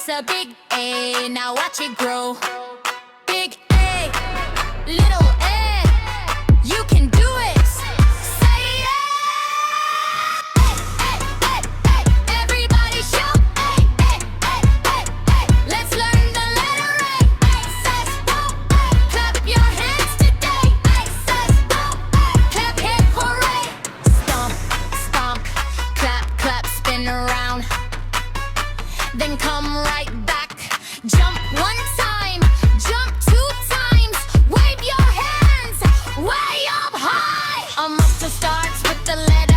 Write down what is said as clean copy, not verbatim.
It's a big A, now watch it grow. Big A, little A, you can do it. Say yeah! Everybody shout let's learn the letter A. Says go. Clap your hands today. Says go. Clap, hip, hooray. Stomp, stomp, clap, clap, spin around. Then come right back. Jump one time, jump two times. Wave your hands way up high. A monster starts with the letter